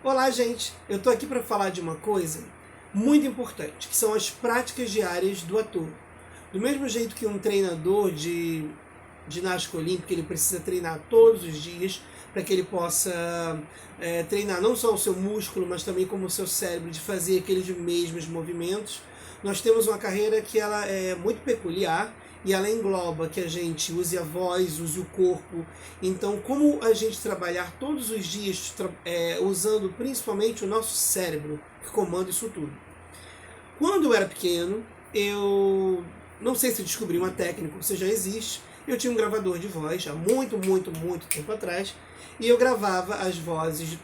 Olá, gente! Eu tô aqui para falar de uma coisa muito importante, que são as práticas diárias do ator. Do mesmo jeito que um treinador de ginástica olímpica, ele precisa treinar todos os dias para que ele possa treinar não só o seu músculo, mas também como o seu cérebro, de fazer aqueles mesmos movimentos. Nós temos uma carreira que ela é muito peculiar e ela engloba que a gente use a voz, use o corpo. Então, como a gente trabalhar todos os dias usando principalmente o nosso cérebro, que comanda isso tudo. Quando eu era pequeno, eu não sei se descobri uma técnica, se já existe. Eu tinha um gravador de voz há muito tempo atrás, e eu gravava as vozes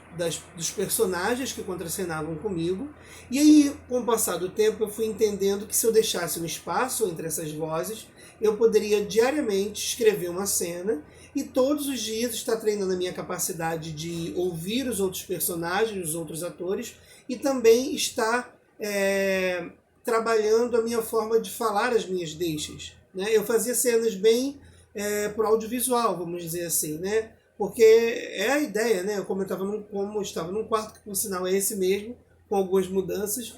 dos personagens que contracenavam comigo. E aí, com o passar do tempo, eu fui entendendo que se eu deixasse um espaço entre essas vozes, eu poderia diariamente escrever uma cena e todos os dias estar treinando a minha capacidade de ouvir os outros personagens, os outros atores, e também estar trabalhando a minha forma de falar as minhas deixas. Né? Eu fazia cenas bem pro audiovisual, vamos dizer assim, né? Porque é a ideia, né? Como eu estava num quarto, que por sinal é esse mesmo, com algumas mudanças,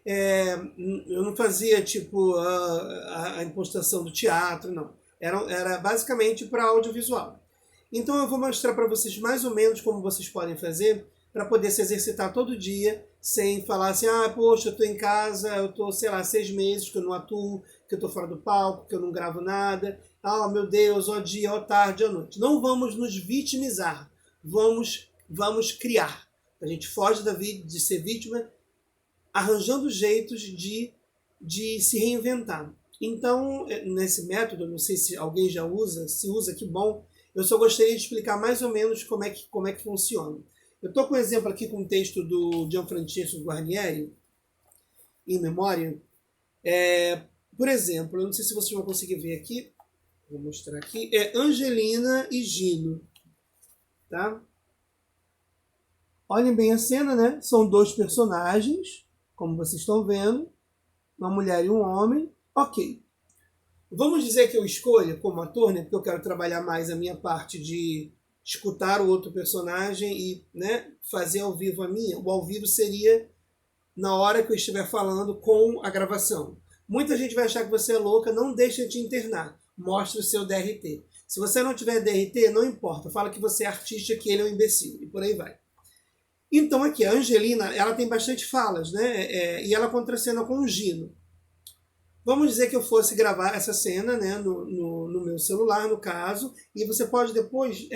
eu não fazia tipo a impostação do teatro, não. Era basicamente para audiovisual. Então eu vou mostrar para vocês mais ou menos como vocês podem fazer para poder se exercitar todo dia, sem falar assim, poxa, eu estou em casa, eu estou, sei lá, 6 meses que eu não atuo, que eu estou fora do palco, que eu não gravo nada. Meu Deus, ó dia, ó tarde, ó noite. Não vamos nos vitimizar, vamos criar. A gente foge de ser vítima, arranjando jeitos de se reinventar. Então, nesse método, não sei se alguém já usa, se usa, que bom, eu só gostaria de explicar mais ou menos como é que funciona. Eu estou com um exemplo aqui com um texto do Gianfrancesco Guarnieri, em memória. Por exemplo, eu não sei se vocês vão conseguir ver aqui, vou mostrar aqui, é Angelina e Gino. Tá? Olhem bem a cena, né? São 2 personagens, como vocês estão vendo, uma mulher e um homem. Ok. Vamos dizer que eu escolha como ator, né? Porque eu quero trabalhar mais a minha parte de escutar o outro personagem e, né, fazer ao vivo a minha. O ao vivo seria na hora que eu estiver falando com a gravação. Muita gente vai achar que você é louca, não deixa de internar. Mostre o seu DRT. Se você não tiver DRT, não importa. Fala que você é artista, que ele é um imbecil. E por aí vai. Então aqui, a Angelina, ela tem bastante falas, né? E ela contracena com o Gino. Vamos dizer que eu fosse gravar essa cena, né, no meu celular, no caso, e você pode depois,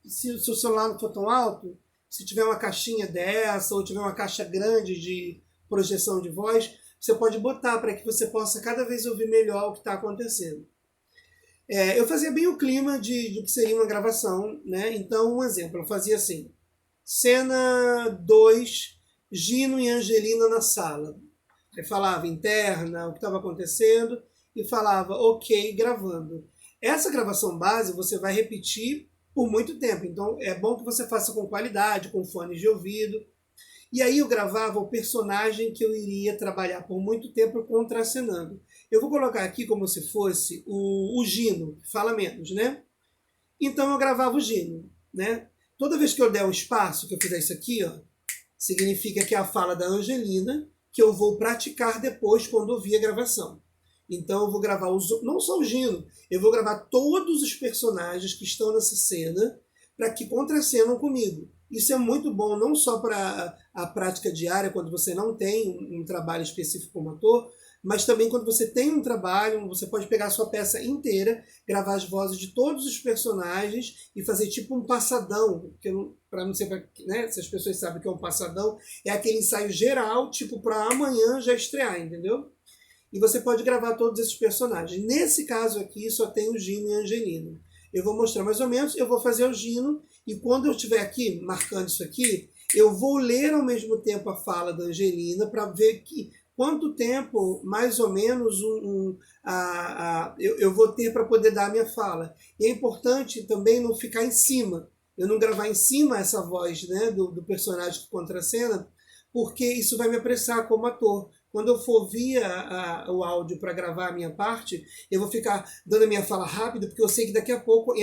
se o seu celular não for tão alto, se tiver uma caixinha dessa, ou tiver uma caixa grande de projeção de voz, você pode botar para que você possa cada vez ouvir melhor o que está acontecendo. Eu fazia bem o clima do que seria uma gravação, né? Então, um exemplo, eu fazia assim, cena 2, Gino e Angelina na sala. Aí falava interna, o que estava acontecendo, e falava ok, gravando. Essa gravação base você vai repetir por muito tempo, então é bom que você faça com qualidade, com fones de ouvido. E aí eu gravava o personagem que eu iria trabalhar por muito tempo contracenando. Eu vou colocar aqui como se fosse o Gino, que fala menos, né? Então eu gravava o Gino, né? Toda vez que eu der um espaço, que eu fizer isso aqui, ó, significa que é a fala da Angelina, que eu vou praticar depois quando ouvir a gravação. Então eu vou gravar não só o Gino, eu vou gravar todos os personagens que estão nessa cena para que contracenam comigo. Isso é muito bom não só para a prática diária, quando você não tem um trabalho específico como ator, mas também quando você tem um trabalho, você pode pegar a sua peça inteira, gravar as vozes de todos os personagens e fazer tipo um passadão, para não ser, né, se as pessoas sabem o que é um passadão, é aquele ensaio geral, tipo para amanhã já estrear, entendeu? E você pode gravar todos esses personagens. Nesse caso aqui só tem o Gino e a Angelina. Eu vou mostrar mais ou menos, eu vou fazer o Gino, e quando eu estiver aqui, marcando isso aqui, eu vou ler ao mesmo tempo a fala da Angelina para ver quanto tempo, mais ou menos, eu vou ter para poder dar a minha fala. E é importante também não ficar em cima, eu não gravar em cima essa voz, né, do personagem que contracena, porque isso vai me apressar como ator. Quando eu for via o áudio para gravar a minha parte, eu vou ficar dando a minha fala rápida, porque eu sei que daqui a pouco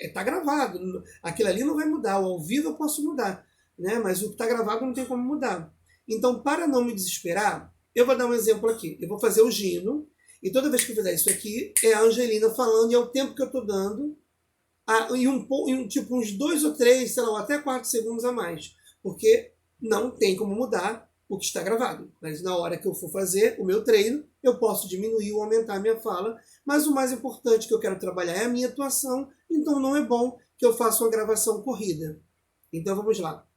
está gravado. Aquilo ali não vai mudar, o ao vivo eu posso mudar. né? Mas o que está gravado não tem como mudar. Então, para não me desesperar, eu vou dar um exemplo aqui. Eu vou fazer o Gino, e toda vez que eu fizer isso aqui, é a Angelina falando, e é o tempo que eu estou dando, tipo uns 2 ou 3, sei lá, até 4 segundos a mais. Porque não tem como mudar o que está gravado. Mas na hora que eu for fazer o meu treino, eu posso diminuir ou aumentar a minha fala. Mas o mais importante que eu quero trabalhar é a minha atuação. Então não é bom que eu faça uma gravação corrida. Então vamos lá.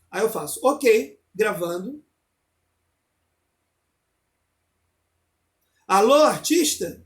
Aí eu faço, ok, gravando. Alô, artista?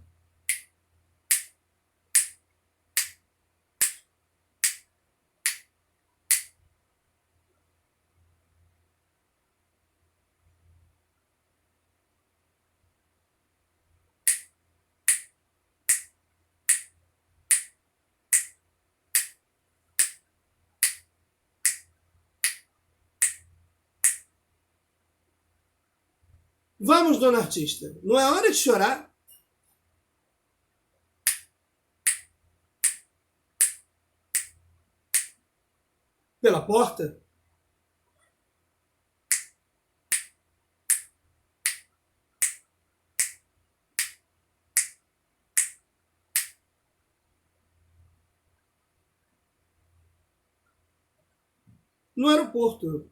Vamos, dona artista. Não é hora de chorar. Pela porta? No aeroporto.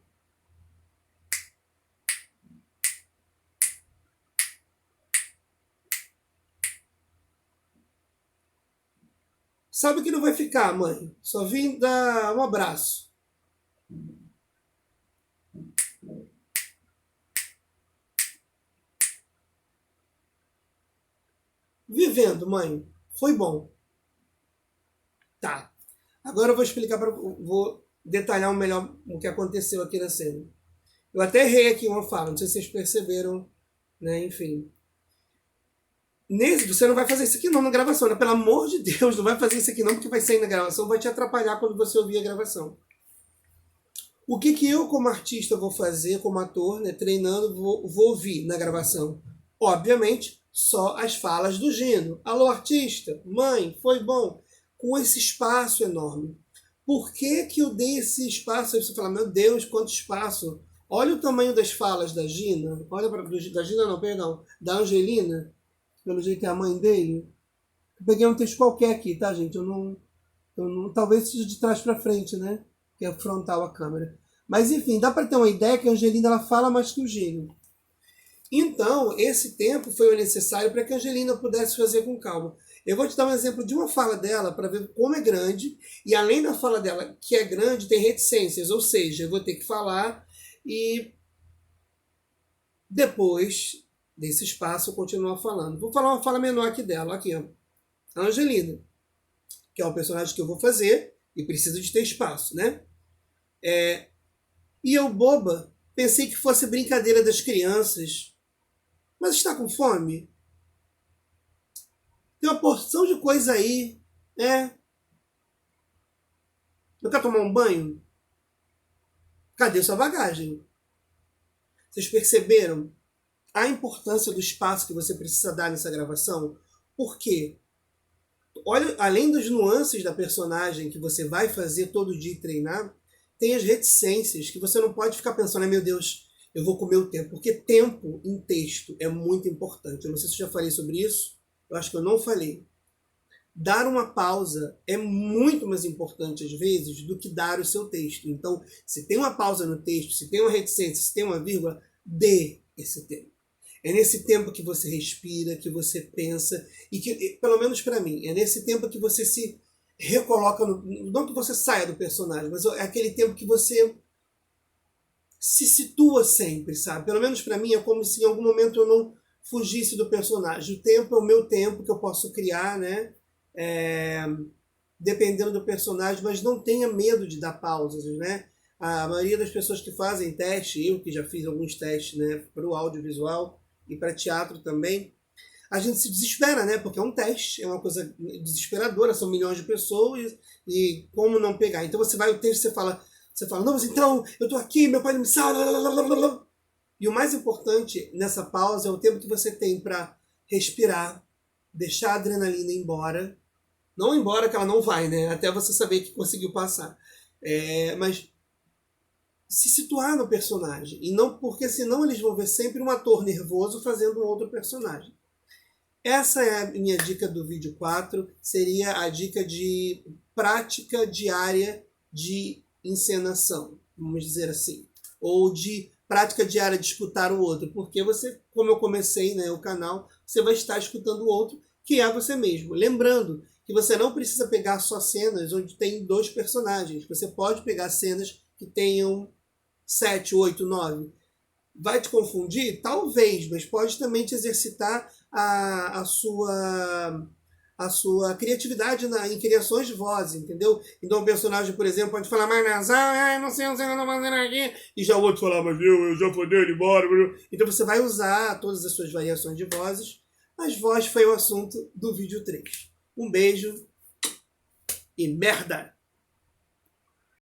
Sabe que não vai ficar, mãe. Só vim dar um abraço. Vivendo, mãe. Foi bom. Tá. Agora eu vou explicar para, vou detalhar melhor o que aconteceu aqui na cena. Eu até errei aqui uma fala, não sei se vocês perceberam, né? Enfim. Você não vai fazer isso aqui não na gravação, né? Pelo amor de Deus, não vai fazer isso aqui não, porque vai sair na gravação, vai te atrapalhar quando você ouvir a gravação. O que, que eu, como artista, vou fazer, como ator, né, treinando, vou ouvir na gravação? Obviamente, só as falas do Gino. Alô, artista, mãe, foi bom. Com esse espaço enorme. Por que, que eu dei esse espaço? Aí você fala, meu Deus, quanto espaço. Olha o tamanho das falas da Gina. Olha para da Gina, não, perdão. Da Angelina, pelo jeito é a mãe dele. Eu peguei um texto qualquer aqui, tá, gente? Talvez seja de trás para frente, né? Que é frontal a câmera. Mas enfim, dá para ter uma ideia que a Angelina ela fala mais que o Gino. Então, esse tempo foi o necessário para que a Angelina pudesse fazer com calma. Eu vou te dar um exemplo de uma fala dela para ver como é grande. E além da fala dela, que é grande, tem reticências. Ou seja, eu vou ter que falar e depois desse espaço eu continuar falando. Vou falar uma fala menor que dela. Aqui, ó. A Angelina, que é o personagem que eu vou fazer e precisa de ter espaço, né? E eu, boba, pensei que fosse brincadeira das crianças. Mas está com fome? Tem uma porção de coisa aí. Não quer tomar um banho? Cadê sua bagagem? Vocês perceberam a importância do espaço que você precisa dar nessa gravação? Por quê? Olha, além das nuances da personagem que você vai fazer todo dia e treinar, tem as reticências que você não pode ficar pensando, meu Deus, eu vou comer o tempo. Porque tempo em texto é muito importante. Eu não sei se eu já falei sobre isso. Eu acho que eu não falei. Dar uma pausa é muito mais importante, às vezes, do que dar o seu texto. Então, se tem uma pausa no texto, se tem uma reticência, se tem uma vírgula, dê esse tempo. É nesse tempo que você respira, que você pensa, e que, pelo menos para mim, é nesse tempo que você se recoloca, não que você saia do personagem, mas é aquele tempo que você se situa sempre, sabe? Pelo menos para mim é como se em algum momento eu não fugisse do personagem. O tempo é o meu tempo que eu posso criar, né? Dependendo do personagem, mas não tenha medo de dar pausas, né? A maioria das pessoas que fazem teste, eu que já fiz alguns testes, né, para o audiovisual e para teatro também, a gente se desespera, né? Porque é um teste, é uma coisa desesperadora, são milhões de pessoas e como não pegar? Então você vai o texto, você fala, não, mas então eu tô aqui, meu pai não me salva. E o mais importante nessa pausa é o tempo que você tem para respirar, deixar a adrenalina ir embora. Não embora que ela não vai, né? Até você saber que conseguiu passar. Mas se situar no personagem. E não porque senão eles vão ver sempre um ator nervoso fazendo um outro personagem. Essa é a minha dica do vídeo 4, seria a dica de prática diária de encenação, vamos dizer assim. Ou de prática diária de escutar o outro, porque você, como eu comecei, né, o canal, você vai estar escutando o outro, que é você mesmo. Lembrando que você não precisa pegar só cenas onde tem 2 personagens. Você pode pegar cenas que tenham 7, 8, 9. Vai te confundir? Talvez, mas pode também te exercitar a sua criatividade em criações de voz, entendeu? Então o personagem, por exemplo, pode falar mais nasal, não sei o que eu tô fazendo aqui, e já o outro falar, mas eu já fodei ele embora. Então você vai usar todas as suas variações de vozes. As vozes foi o assunto do vídeo 3. Um beijo e merda!